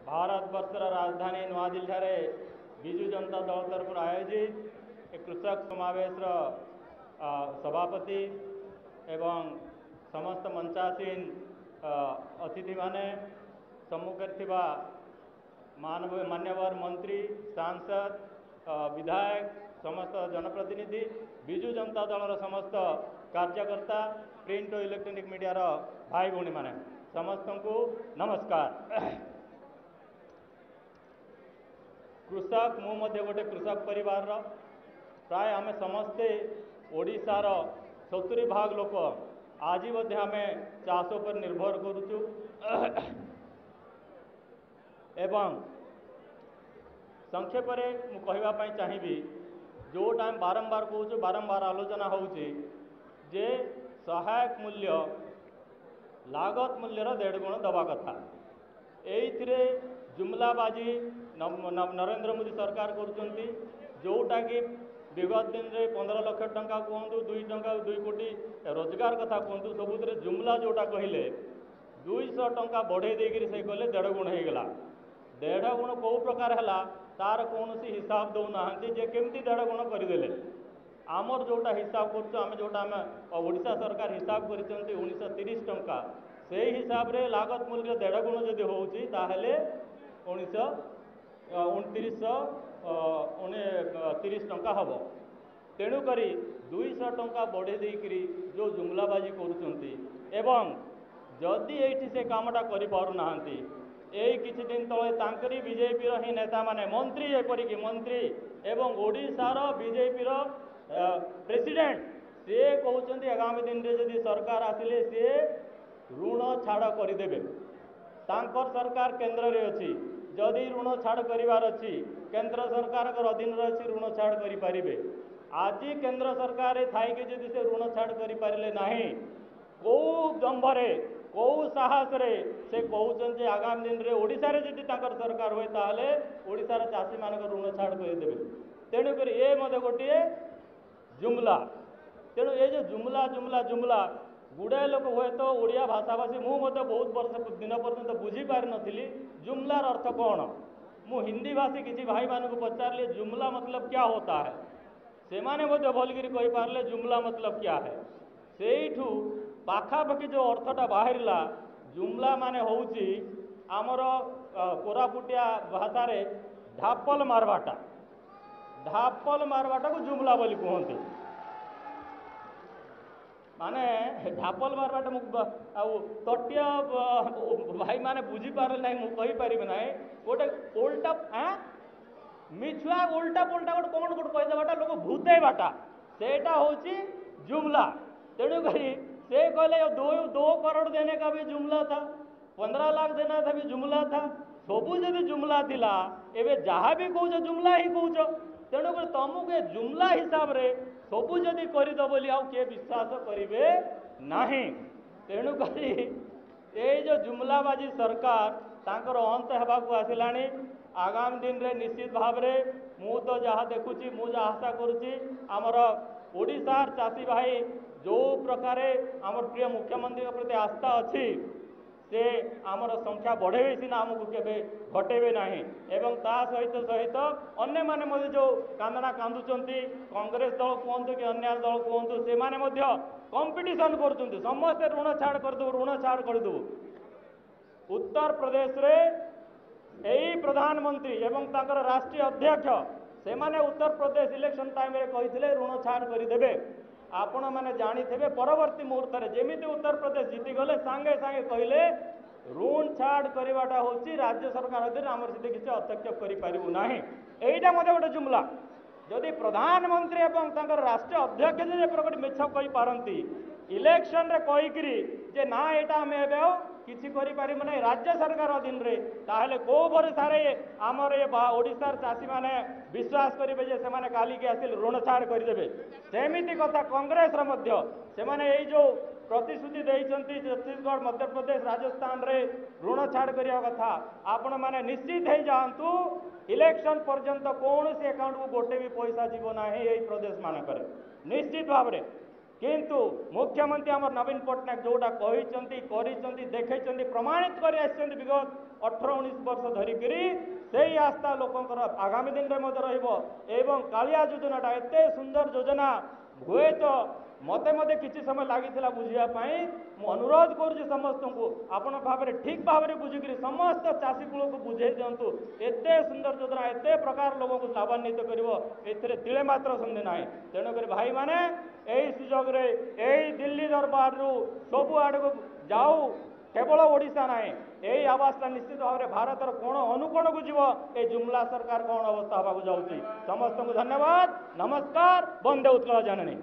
भारत वर्षर राजधानी नुआदिल्ली विजु जनता दल तरफ आयोजित एक कृषक समावेश सभापति एवं समस्त मंचासीन अतिथि माने सम्मुखें मान्यवर मंत्री सांसद विधायक समस्त जनप्रतिनिधि विजु जनता दल समस्त कार्यकर्ता प्रिंट और इलेक्ट्रोनिक मीडिया भाई भौणी माने समस्त को नमस्कार। कृषक मु गोटे कृषक परिवार प्राय आम समस्ते ओडिशार 70% लोक आज आम चाष पर निर्भर करुचु एवं संक्षेप में कहवाई चाहिए जो टाइम बारंबार कहूँ बारंबार आलोचना होचे जे सहायक मूल्य लागत मूल्यर 1.5 गुण दवा कथा ये जुमलाबाजी नरेंद्र मोदी सरकार करुँच जोटा कि विगत दिन में 15 लाख टंका कहतु 2 कोटी रोजगार कथा कहतु सबुत जुमला जोटा कहले 200 टंका बढ़े देकर से कहले 1.5 गुण होगा 1.5 गुण कौ प्रकार है तार कौन हिसाब दौना जे केमती 1.5 गुण करदे आमर जोटा हिसाब करें जोटा आम ओडिशा सरकार हिसाब कर 1930 टंका से हिसाब रे लागत मूल्य 1.5 गुण जदि होची ताहले 2930 टंका हम तेणुक 200 टंका बढ़े देकरी जो जुमलाबाजी करुँच एवं जदि ये से कामटा करना यही किसी दिन तले तांकरी बीजेपी ही नेता माने मंत्री एपरिक मंत्री एवं ओडिशार बीजेपी प्रेसिडेंट सी कहते आगामी दिन में जदि सरकार आसिले सी ऋण छाड़ करदे तांकर सरकार केंद्र रे अच्छी जदि ऋण छाड़ करार अच्छी केंद्र सरकार अधीन अच्छी ऋण छाड़ करें आज केंद्र सरकार थी जदि से ऋण छाड़ करें ना कौ दंभरे कौ साहस रे से कहते आगामी दिन में ओडिशा रे जदि सरकार हुए ताहले ओडिशार चाषी मान ऋण छाड़ करदे तेणुक ये मत गोटे जुमला तेणु ये जो जुमला जुमला जुमला गुड़ाए लोक हुए तो ओडिया भाषाभाषी मुझे बहुत वर्ष दिन पर्यंत बुझी पारि नी जुमलार अर्थ कौन मु हिंदी भाषी किसी भाई मान को पचारे जुमला मतलब क्या होता है से माने भलगिरी कही पारे जुमला मतलब क्या है सेठू पाखापाखि जो अर्थटा बाहरला जुमला माने होउची आमर कोरापुटिया भाषा रे ढापल मारवाटा को जुमला बोली कहते माने ढापल मारवाटा तटिया भाई माने बुझी पारे ना मुझे कहीपर ना गोटे उल्टा मिछुआ उल्टा पुल्टा गोटे कौन गोटे कहीदेवाटा लोक भूतेवाटा सेटा होची जुमला तेणुक से कहले 2 करोड़ देने का भी जुमला था 15 लाख देना था भी जुमला था सबू जदि जुमला थिला एवं जहाँ भी कौच जुमला ही कौच तेणुक तुमको जुमला हिसाब रे सबू जदि करद बोली आउ किए विश्वास करेंगे नहीं तेणुक ये जो जुमलाबाजी सरकार तांकर अंत होगाकू आसिलानी आगामी दिन रे निश्चित भाव रे मु तो जहाँ देखुची मु जहाँ आशा करुची आमर ओडिशार चाषी भाई जो प्रकार आमर प्रिय मुख्यमंत्री प्रति आस्था अच्छी से आमर संख्या बढ़े सीना आमको केवे घटेबे नहीं एवं ता सहित सहित अन्य माने जो कांदना कांदुचंती कांग्रेस दल कहतु कि अन्य दल कहतु से माने कंपिटिशन करुचंती समस्ते ऋण छाड़ करदेबु उत्तर प्रदेश रे यही प्रधानमंत्री एवं ताकर राष्ट्रीय अध्यक्ष से माने उत्तर प्रदेश इलेक्शन टाइम रे कहिथिले ऋण छाड़ करदेबे आपण मैंने जानी परवर्ती मुहूर्त में जमी उत्तर प्रदेश जीति गले सांगे सांगे कहले ऋण छाड़ करवाटा हूँ राज्य सरकार अधीन आम से किसी हस्तक्षेप करें यहीटा मत गोटे जुमला जदि प्रधानमंत्री एवं राष्ट्रीय अध्यक्ष गोटे मिछ कही पारती इलेक्शन रे कहीकि जे ना यहाँ आम किसी करें ना राज्य सरकार अधीन रे ताहले को भरोसा आमर ये ओडिशार चाषी मैंने विश्वास करेंगे जे से माने काली के आसिल ऋण छाड़ करदे सेमिति कथा कांग्रेस से माने यही जो प्रतिश्रुति देइछंती छत्तीसगढ़ मध्य प्रदेश राजस्थान रे ऋण छाड़ करिया कथा आपण माने निश्चित हो जातु इलेक्शन पर्यंत कौन सी अकाउंट को गोटे भी पैसा जीव ना यही प्रदेश मानक निश्चित भाव में किंतु मुख्यमंत्री आम नवीन पट्टनायक जोटा कहते देखते प्रमाणित कर विगत 18-19 वर्ष धरिक से आस्था लोकंर आगामी दिन में रहा कालिया योजनाटा एत सुंदर योजना हुए तो मते मते किसी समय लगी बुझापी मु अनुरोध करुच्ची समस्त को आपण भाव ठीक भाव में बुझिक समस्त चाषी कूल को बुझे दिंतु एत सुंदर योजना एत प्रकार लोक को लाभान्वित कर तिले मात्र सन्देह ना तेणुक भाई मैंने यही सुजोग यही दिल्ली दरबार रु सबु आड़ को जाऊ केवल ओडिशा ना यही आवासटा निश्चित भाव में भारतर कोण अनुकोण को जीव ये जुमला सरकार कौन अवस्था होगा जाऊँगी समस्त को धन्यवाद नमस्कार वंदे उत्कल जननी।